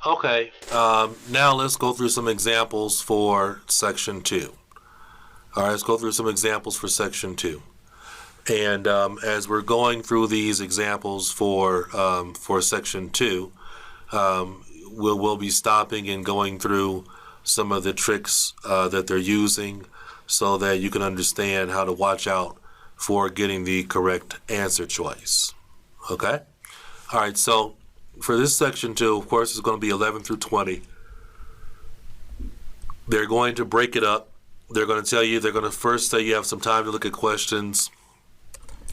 Okay, now let's go through some examples for section 2. All right, let's go through some examples for section 2. And as we're going through these examples for section 2, we'll be stopping and going through some of the tricks that they're using so that you can understand how to watch out for getting the correct answer choice. Okay? All right, so for this section 2, of course, it's going to be 11 through 20. They're going to break it up. They're going to tell you, they're going to first say you have some time to look at questions.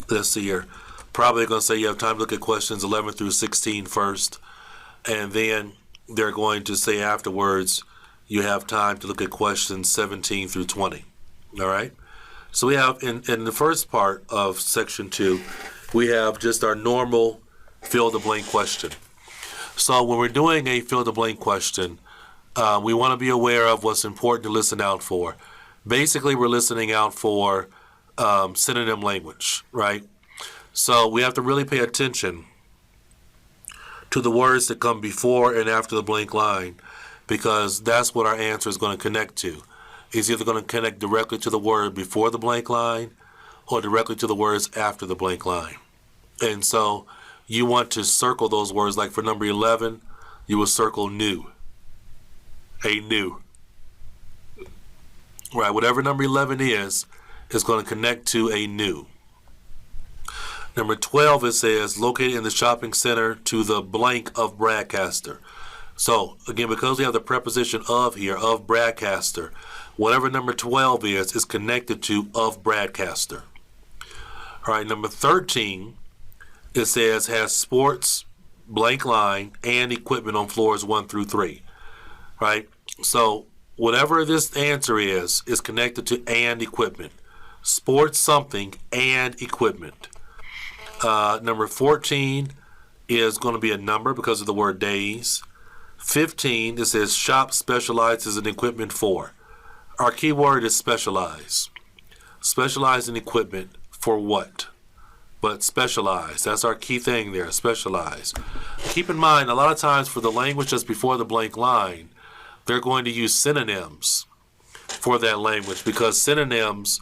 Let's see here. Probably going to say you have time to look at questions 11 through 16 first. And then they're going to say afterwards, you have time to look at questions 17 through 20. All right? So we have, in the first part of section 2, we have just our normal fill-the-blank question. So when we're doing a fill-the-blank question, we want to be aware of what's important to listen out for. Basically, we're listening out for synonym language, right? So we have to really pay attention to the words that come before and after the blank line, because that's what our answer is going to connect to. It's either going to connect directly to the word before the blank line or directly to the words after the blank line. And so you want to circle those words. Like for number 11, you will circle new. A new. Right, whatever number 11 is going to connect to a new. Number 12, it says, located in the shopping center to the blank of Bradcaster. So, again, because we have the preposition of here, of Bradcaster, whatever number 12 is connected to of Bradcaster. All right, number 13, it says, has sports, blank line, and equipment on floors 1 through 3. Right? So, whatever this answer is connected to and equipment. Sports something and equipment. Number 14 is going to be a number because of the word days. 15, it says shop specializes in equipment for. Our key word is specialize. Specialize in equipment for what? But specialize. That's our key thing there, specialize. Keep in mind, a lot of times for the language that's before the blank line, they're going to use synonyms for that language, because synonyms,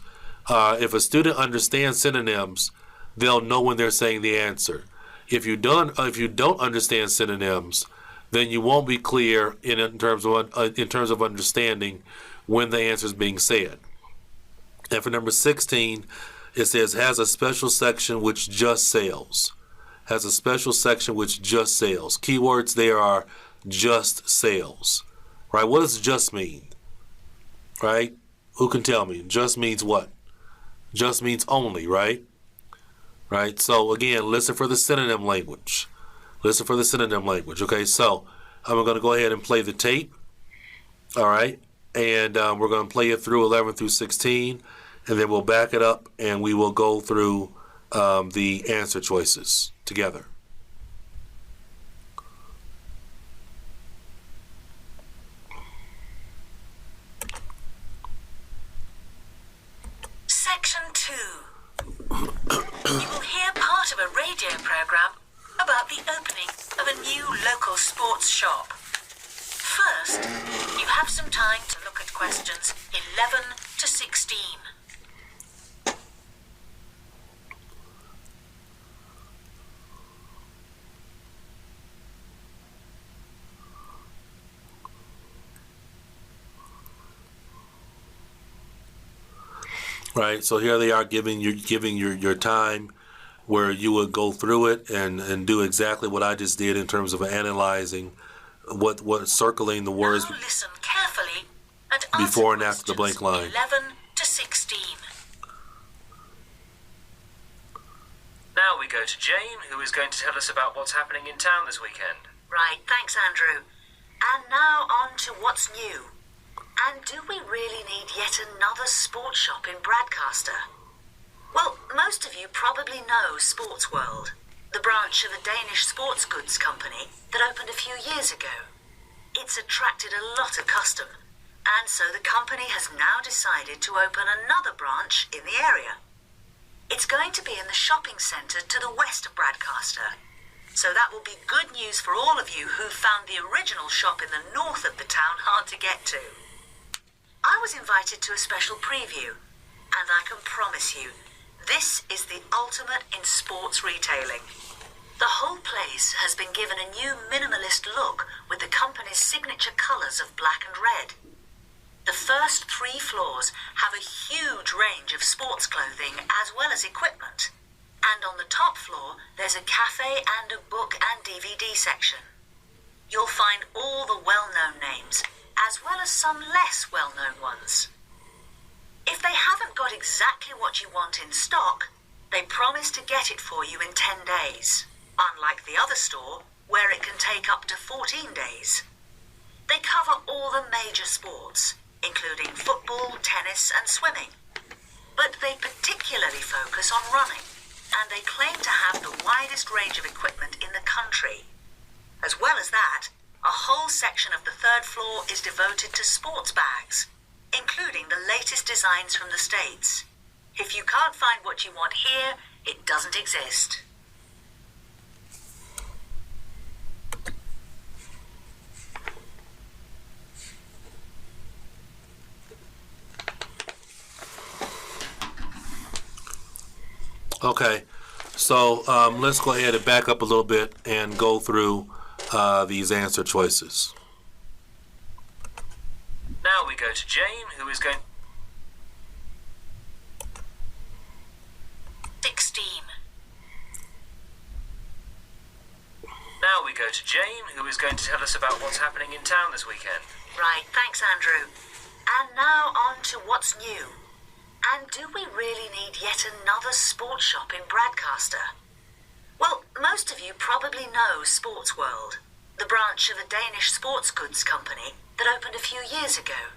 if a student understands synonyms, they'll know when they're saying the answer. If you don't understand synonyms, then you won't be clear in terms of understanding when the answer is being said. And for number 16, it says has a special section which just sells. Has a special section which just sells. Keywords there are just sales. Right? What does just mean? Right? Who can tell me? Just means what? Just means only, right? Right? So again, listen for the synonym language. Listen for the synonym language. Okay, so I'm going to go ahead and play the tape. All right? And we're going to play it through 11 through 16. And then we'll back it up and we will go through the answer choices together. Section 2. You will hear part of a radio program about the opening of a new local sports shop. First, you have some time to look at questions 11 to 16. Right, so here they are giving your time where you would go through it and do exactly what I just did in terms of analyzing what circling the words now listen carefully and before and after the blank line. 11 to 16. Now we go to Jane, who is going to tell us about what's happening in town this weekend. Right, thanks, Andrew. And now on to what's new. And do we really need yet another sports shop in Bradcaster? Well, most of you probably know Sports World, the branch of a Danish sports goods company that opened a few years ago. It's attracted a lot of custom, and so the company has now decided to open another branch in the area. It's going to be in the shopping centre to the west of Bradcaster. So that will be good news for all of you who found the original shop in the north of the town hard to get to. I was invited to a special preview, and I can promise you, this is the ultimate in sports retailing. The whole place has been given a new minimalist look with the company's signature colors of black and red. The first 3 floors have a huge range of sports clothing as well as equipment. And on the top floor, there's a cafe and a book and DVD section. You'll find all the well-known names, as well as some less well-known ones. If they haven't got exactly what you want in stock, they promise to get it for you in 10 days, unlike the other store, where it can take up to 14 days. They cover all the major sports, including football, tennis, and swimming. But they particularly focus on running, and they claim to have the widest range of equipment in the country. As well as that, a whole section of the 3rd floor is devoted to sports bags, including the latest designs from the States. If you can't find what you want here, it doesn't exist. Okay, so let's go ahead and back up a little bit and go through these answer choices. Now we go to Jane, who is going... 16. Now we go to Jane, who is going to tell us about what's happening in town this weekend. Right, thanks, Andrew. And now on to what's new. And do we really need yet another sports shop in Bradcaster? Well, most of you probably know Sports World, the branch of a Danish sports goods company that opened a few years ago.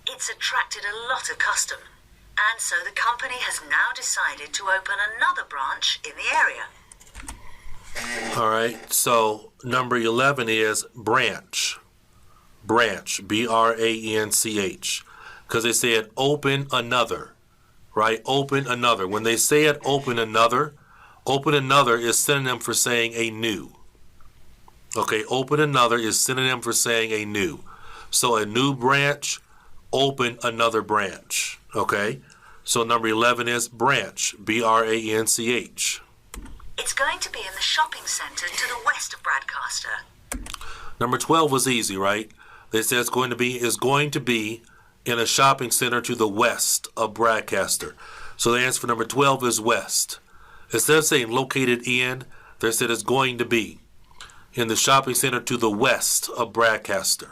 It's attracted a lot of custom, and so the company has now decided to open another branch in the area. All right, so number 11 is branch. Branch, B-R-A-N-C-H. Because they said open another, right? Open another. When they say it, open another is synonym for saying a new. Okay, open another is synonym for saying a new. So a new branch, open another branch. Okay, so number 11 is branch, B-R-A-N-C-H. It's going to be in the shopping centre to the west of Bradcaster. Number 12 was easy, right? They said it's going to be in a shopping center to the west of Bradcaster. So the answer for number 12 is west. Instead of saying located in, they said it's going to be in the shopping center to the west of Bradcaster.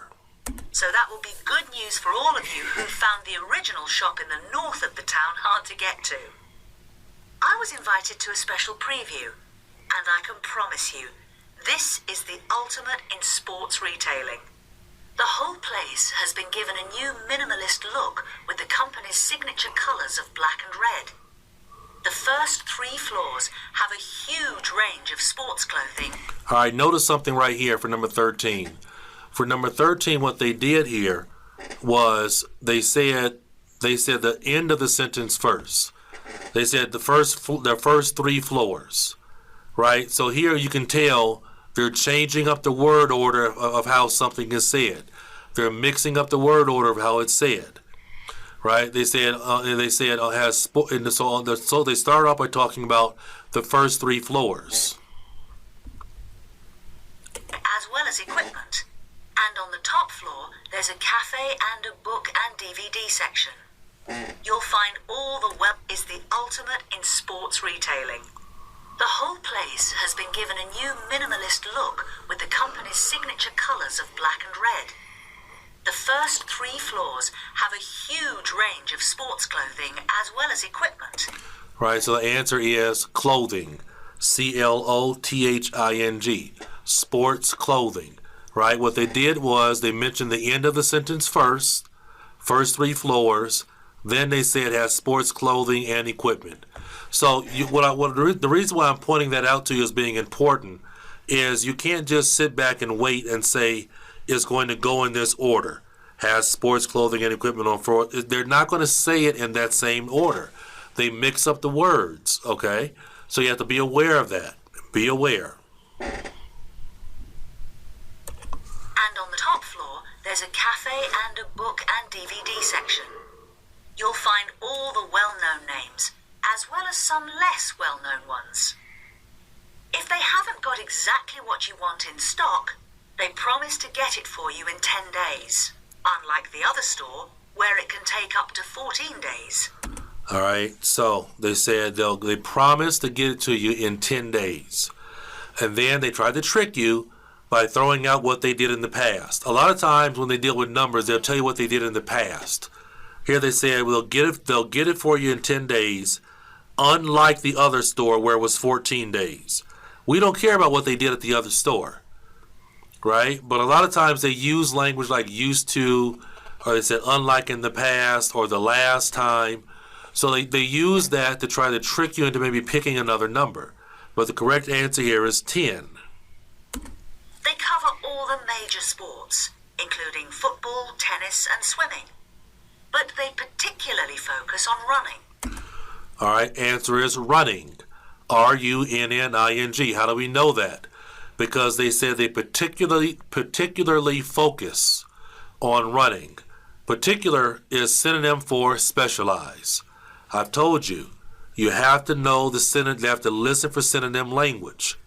So that will be good news for all of you who found the original shop in the north of the town hard to get to. I was invited to a special preview, and I can promise you, this is the ultimate in sports retailing. The whole place has been given a new minimalist look with the company's signature colors of black and red. The first 3 floors have a huge range of sports clothing. All right, notice something right here for number 13. For number 13, what they did here was they said the end of the sentence first. They said the first 3 floors, right? So here you can tell they're changing up the word order of how something is said. They're mixing up the word order of how it's said, right? They said so they start off by talking about the first 3 floors, as well as equipment. And on the top floor, there's a cafe and a book and DVD section. You'll find all the is the ultimate in sports retailing. The whole place has been given a new minimalist look with the company's signature colors of black and red. The first 3 floors have a huge range of sports clothing as well as equipment. Right, so the answer is clothing, C-L-O-T-H-I-N-G, sports clothing, right? What they did was they mentioned the end of the sentence first 3 floors, then they said it has sports clothing and equipment. So the reason why I'm pointing that out to you as being important is you can't just sit back and wait and say it's going to go in this order. Has sports clothing and equipment on floor. They're not going to say it in that same order. They mix up the words, okay? So you have to be aware of that. Be aware. And on the top floor, there's a cafe and a book and DVD section. You'll find all the well-known names, as well as some less well-known ones. If they haven't got exactly what you want in stock, they promise to get it for you in 10 days, unlike the other store, where it can take up to 14 days. All right, so they said they promise to get it to you in 10 days. And then they tried to trick you by throwing out what they did in the past. A lot of times when they deal with numbers, they'll tell you what they did in the past. Here they said they'll get it for you in 10 days, unlike the other store where it was 14 days. We don't care about what they did at the other store, right? But a lot of times they use language like used to, or they said unlike in the past, or the last time. So they use that to try to trick you into maybe picking another number. But the correct answer here is 10. They cover all the major sports, including football, tennis, and swimming. But they particularly focus on running. All right, answer is running. R-U-N-N-I-N-G. How do we know that? Because they said they particularly focus on running. Particular is synonym for specialize. I've told you, you have to know the synonym, you have to listen for synonym language,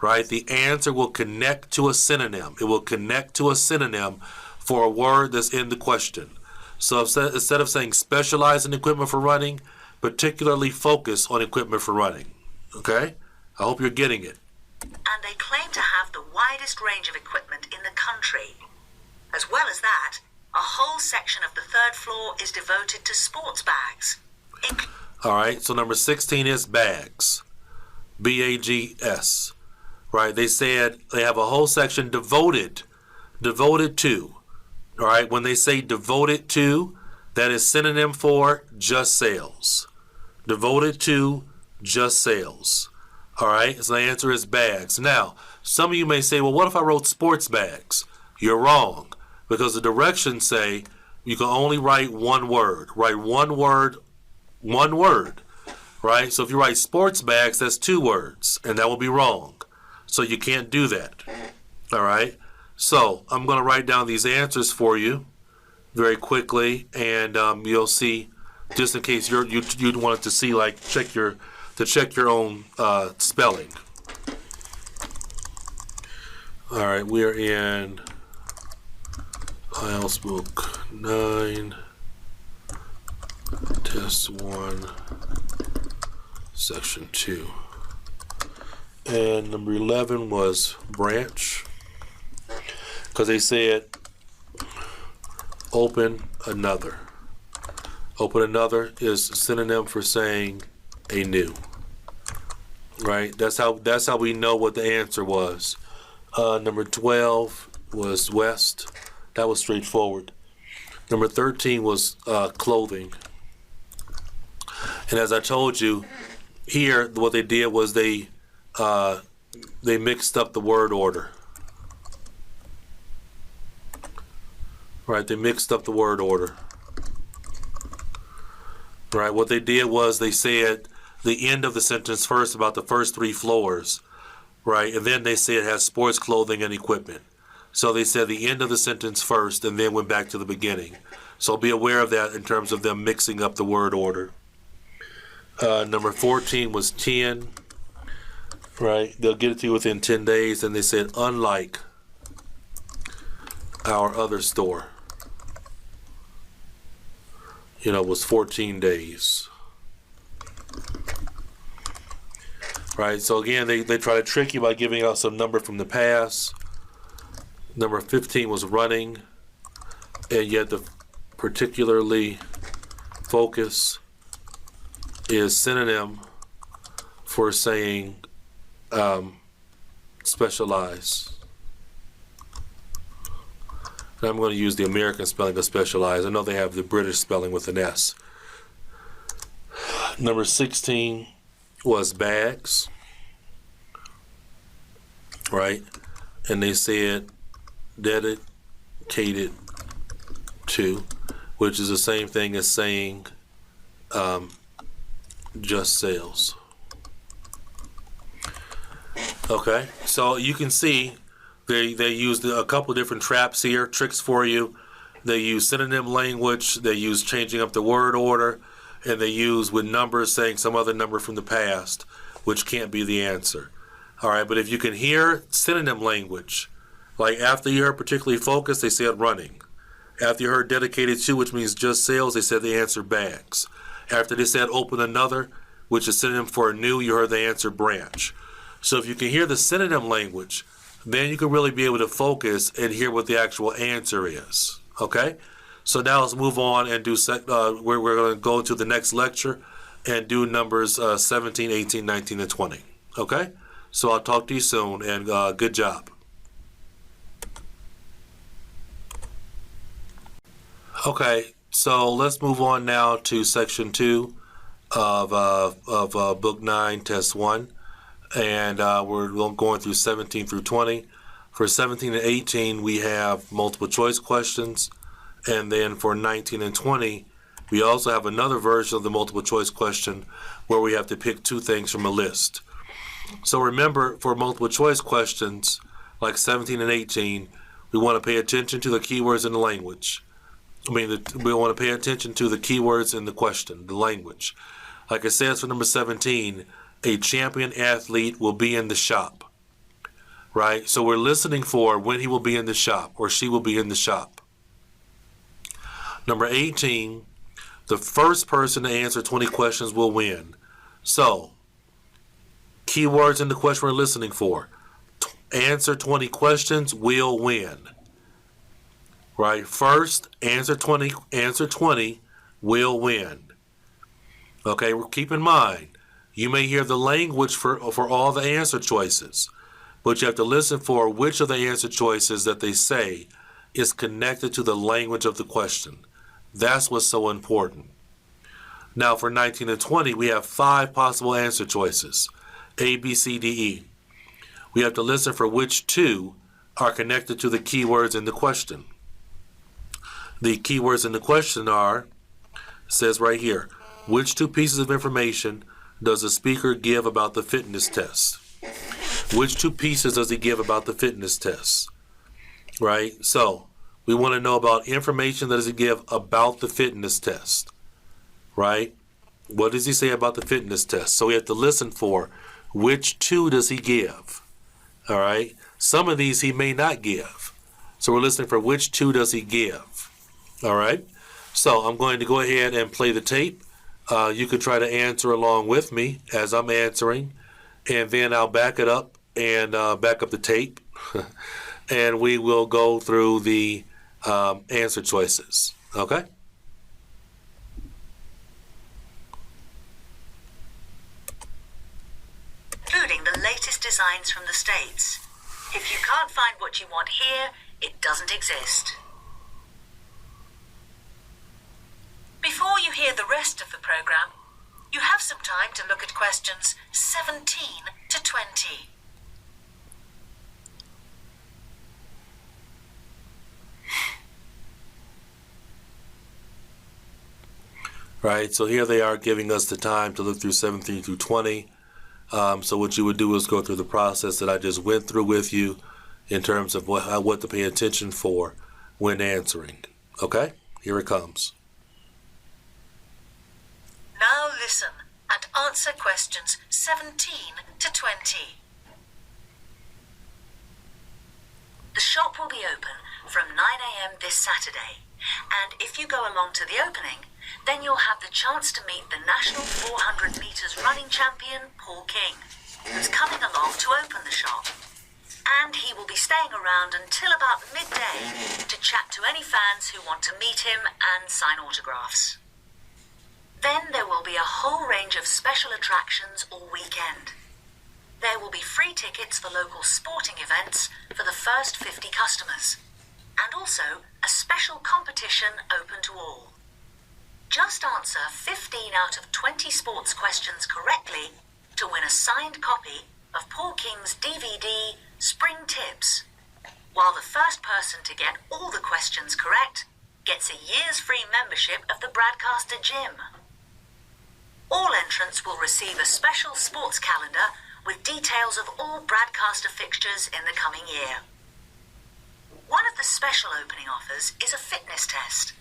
right? The answer will connect to a synonym. It will connect to a synonym for a word that's in the question. So instead of saying specialize in equipment for running, particularly focus on equipment for running. Okay? I hope you're getting it. And they claim to have the widest range of equipment in the country. As well as that, a whole section of the third floor is devoted to sports bags. All right, so number 16 is bags. B-A-G-S. Right, they said they have a whole section devoted to. All right, when they say devoted to, that is synonym for just sales. Devoted to just sales. All right, so the answer is bags. Now, some of you may say, well, what if I wrote sports bags? You're wrong, because the directions say you can only write one word. Write one word, right? So if you write sports bags, that's two words, and that will be wrong. So you can't do that. All right? So I'm going to write down these answers for you very quickly, and you'll see, just in case you wanted to see, like, check your own spelling. All right, we are in IELTS book 9, test 1, section 2. And number 11 was branch, because they said open another. Open another is synonym for saying a new. Right? That's how we know what the answer was. Number 12 was west. That was straightforward. Number 13 was clothing. And as I told you, here what they did was they mixed up the word order. Right? They mixed up the word order. Right? What they did was they said the end of the sentence first about the first 3 floors. Right? And then they said it has sports clothing and equipment. So they said the end of the sentence first and then went back to the beginning. So be aware of that in terms of them mixing up the word order. Number 14 was 10. Right? They'll get it to you within 10 days. And they said, unlike our other store, was 14 days. Right? So again, they try to trick you by giving out some number from the past. Number 15 was running, and yet the particularly focus is synonym for saying specialize. And I'm going to use the American spelling of specialize. I know they have the British spelling with an S. Number 16 was bags, right? And they said dedicated to, which is the same thing as saying just sales. Okay, so you can see they used a couple different traps here, tricks for you. They use synonym language, they use changing up the word order, and they use with numbers saying some other number from the past, which can't be the answer. All right, but if you can hear synonym language, like after you heard particularly focused, they said running. After you heard dedicated to, which means just sales, they said the answer bags. After they said open another, which is synonym for a new, you heard the answer branch. So if you can hear the synonym language, then you can really be able to focus and hear what the actual answer is. Okay? So now let's move on and do, we're going to go to the next lecture and do numbers 17, 18, 19, and 20. Okay? So I'll talk to you soon, and good job. Okay, so let's move on now to section 2 of book 9, test 1. And we're going through 17 through 20. For 17 and 18, we have multiple choice questions. And then for 19 and 20, we also have another version of the multiple choice question where we have to pick two things from a list. So remember, for multiple choice questions, like 17 and 18, we want to pay attention to the keywords in the language. We want to pay attention to the keywords in the question, the language. Like it says for number 17, a champion athlete will be in the shop, right? So we're listening for when he will be in the shop or she will be in the shop. Number 18, the first person to answer 20 questions will win. So, keywords in the question we're listening for. Answer 20 questions will win. Right? First, answer 20 will win. Okay, keep in mind, you may hear the language for all the answer choices, but you have to listen for which of the answer choices that they say is connected to the language of the question. That's what's so important. Now for 19 and 20, we have 5 possible answer choices, A, B, C, D, E. We have to listen for which 2 are connected to the keywords in the question. The keywords in the question are, says right here, which 2 pieces of information does the speaker give about the fitness test? Which 2 pieces does he give about the fitness test? Right? So, we want to know about information that does he give about the fitness test. Right? What does he say about the fitness test? So we have to listen for which 2 does he give. All right? Some of these he may not give. So we're listening for which 2 does he give. All right? So I'm going to go ahead and play the tape. You can try to answer along with me as I'm answering, and then I'll back it up and back up the tape, and we will go through the answer choices. Okay? Including the latest designs from the States. If you can't find what you want here, it doesn't exist. Before you hear the rest of the program, you have some time to look at questions 17 to 20. Right, so here they are giving us the time to look through 17 through 20. So what you would do is go through the process that I just went through with you in terms of what to pay attention for when answering. Okay, here it comes. Now listen and answer questions 17 to 20. The shop will be open from 9 a.m. this Saturday, and if you go along to the opening, then you'll have the chance to meet the national 400 meters running champion, Paul King, who's coming along to open the shop. And he will be staying around until about midday to chat to any fans who want to meet him and sign autographs. Then there will be a whole range of special attractions all weekend. There will be free tickets for local sporting events for the first 50 customers, and also a special competition open to all. Just answer 15 out of 20 sports questions correctly to win a signed copy of Paul King's DVD, Spring Tips, while the first person to get all the questions correct gets a year's free membership of the Broadcaster Gym. All entrants will receive a special sports calendar with details of all broadcaster fixtures in the coming year. One of the special opening offers is a fitness test,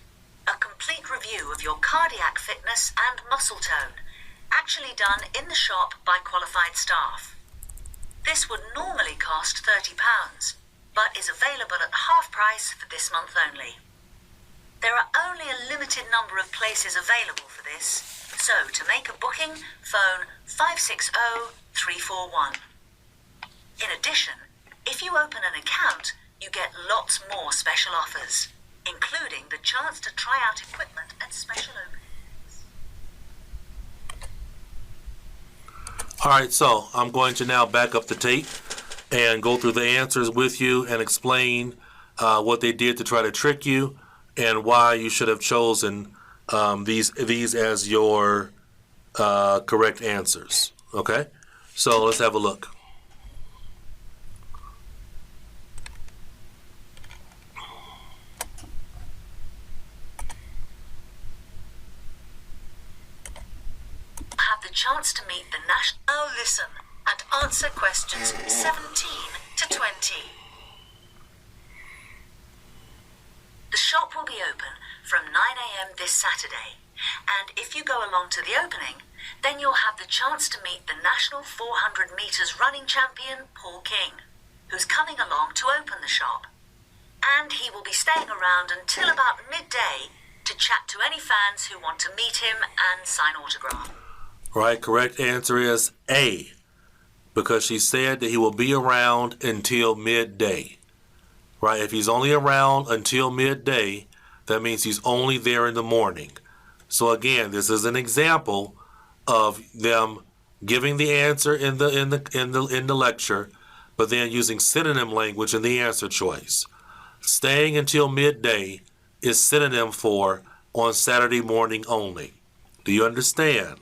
a complete review of your cardiac fitness and muscle tone, actually done in the shop by qualified staff. This would normally cost £30, but is available at half price for this month only. There are only a limited number of places available for this, so to make a booking, phone 560-341. In addition, if you open an account, you get lots more special offers, including the chance to try out equipment at special openings. All right, so I'm going to now back up the tape and go through the answers with you and explain what they did to try to trick you and why you should have chosen these as your correct answers. Okay, so let's have a look. Have the chance to meet the national. Now listen and answer questions 17 to 20. The shop will be open from 9 a.m. this Saturday, and if you go along to the opening, then you'll have the chance to meet the national 400 meters running champion, Paul King, who's coming along to open the shop. And he will be staying around until about midday to chat to any fans who want to meet him and sign autograph. Right, correct answer is A, because she said that he will be around until midday. Right, if he's only around until midday, that means he's only there in the morning. So again, this is an example of them giving the answer in the lecture, but then using synonym language in the answer choice. Staying until midday is synonym for on Saturday morning only. Do you understand?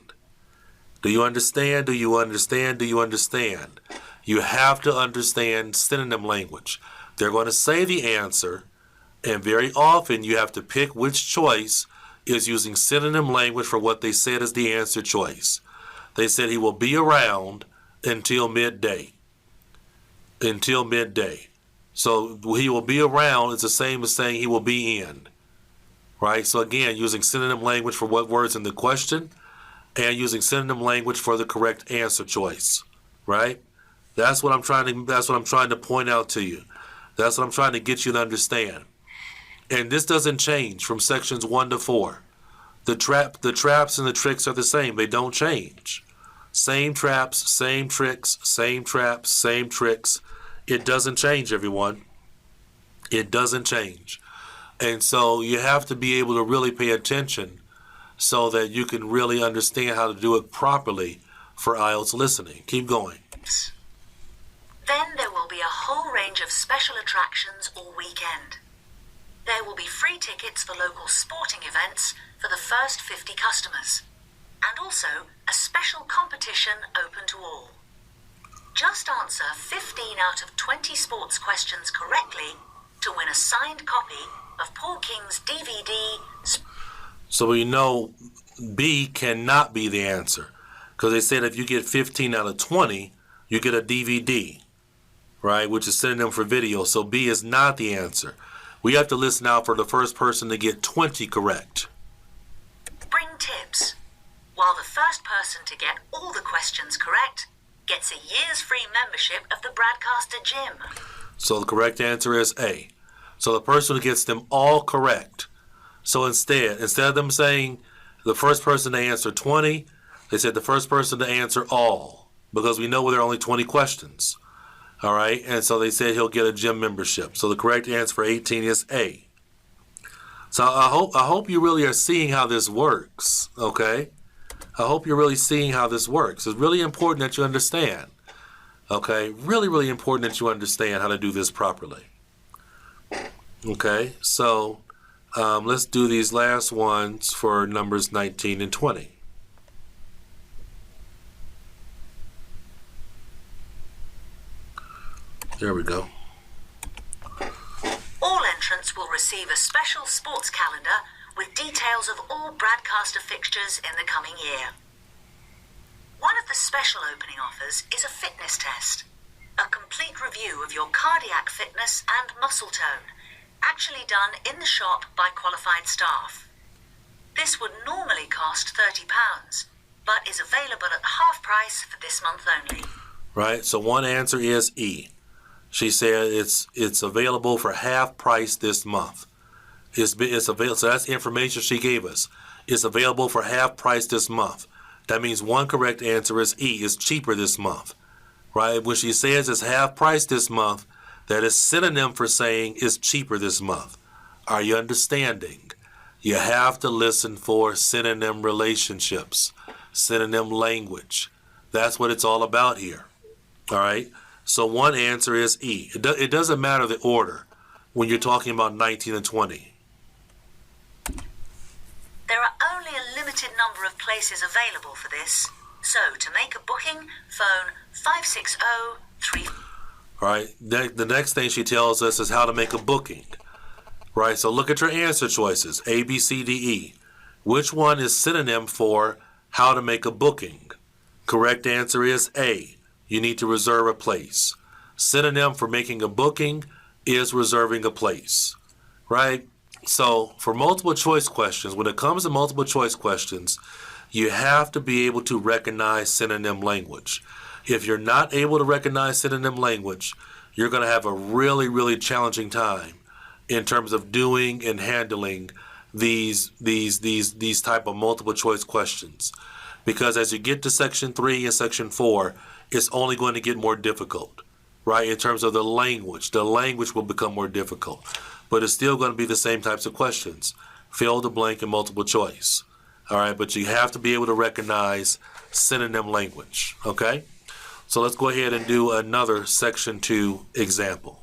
Do you understand? Do you understand? Do you understand? You have to understand synonym language. They're going to say the answer, and very often you have to pick which choice is using synonym language for what they said is the answer choice. They said he will be around until midday. Until midday. So he will be around is the same as saying he will be in. Right? So again, using synonym language for what words in the question, and using synonym language for the correct answer choice. Right? That's what I'm trying to point out to you. That's what I'm trying to get you to understand. And this doesn't change from sections 1 to 4. The traps and the tricks are the same. They don't change. Same traps, same tricks, same traps, same tricks. It doesn't change, everyone. It doesn't change. And so you have to be able to really pay attention so that you can really understand how to do it properly for IELTS listening. Keep going. Then there will be a whole range of special attractions all weekend. There will be free tickets for local sporting events for the first 50 customers, and also a special competition open to all. Just answer 15 out of 20 sports questions correctly to win a signed copy of Paul King's DVD. So we know B cannot be the answer, because they said if you get 15 out of 20, you get a DVD, right, which is synonym for video. So B is not the answer. We have to listen out for the first person to get 20 correct. Bring tips. While the first person to get all the questions correct gets a year's free membership of the Broadcaster Gym. So the correct answer is A. So the person who gets them all correct. So instead of them saying the first person to answer 20, they said the first person to answer all, because we know there are only 20 questions. All right, and so they said he'll get a gym membership. So the correct answer for 18 is A. So I hope you really are seeing how this works, okay? I hope you're really seeing how this works. It's really important that you understand, okay? Really, really important that you understand how to do this properly. Okay, so let's do these last ones for numbers 19 and 20. There we go. All entrants will receive a special sports calendar with details of all broadcaster fixtures in the coming year. One of the special opening offers is a fitness test. A complete review of your cardiac fitness and muscle tone, actually done in the shop by qualified staff. This would normally cost £30, but is available at half price for this month only. Right, so one answer is E. She said it's available for half price this month. It's available, so that's the information she gave us. It's available for half price this month. That means one correct answer is E. It's cheaper this month. Right? When she says it's half price this month, that is synonym for saying it's cheaper this month. Are you understanding? You have to listen for synonym relationships, synonym language. That's what it's all about here. All right? So one answer is E. It doesn't matter the order when you're talking about 19 and 20. There are only a limited number of places available for this. So, to make a booking, phone 560-3... All right, the next thing she tells us is how to make a booking. Right, so look at your answer choices, A, B, C, D, E. Which one is synonym for how to make a booking? Correct answer is A. You need to reserve a place. Synonym for making a booking is reserving a place. Right? So, for multiple choice questions, when it comes to multiple choice questions, you have to be able to recognize synonym language. If you're not able to recognize synonym language, you're going to have a really, really challenging time in terms of doing and handling these type of multiple choice questions. Because as you get to section 3 and section 4, it's only going to get more difficult, right? In terms of the language will become more difficult, but it's still going to be the same types of questions. Fill the blank in multiple choice. All right, but you have to be able to recognize synonym language, okay? So let's go ahead and do another section 2 example.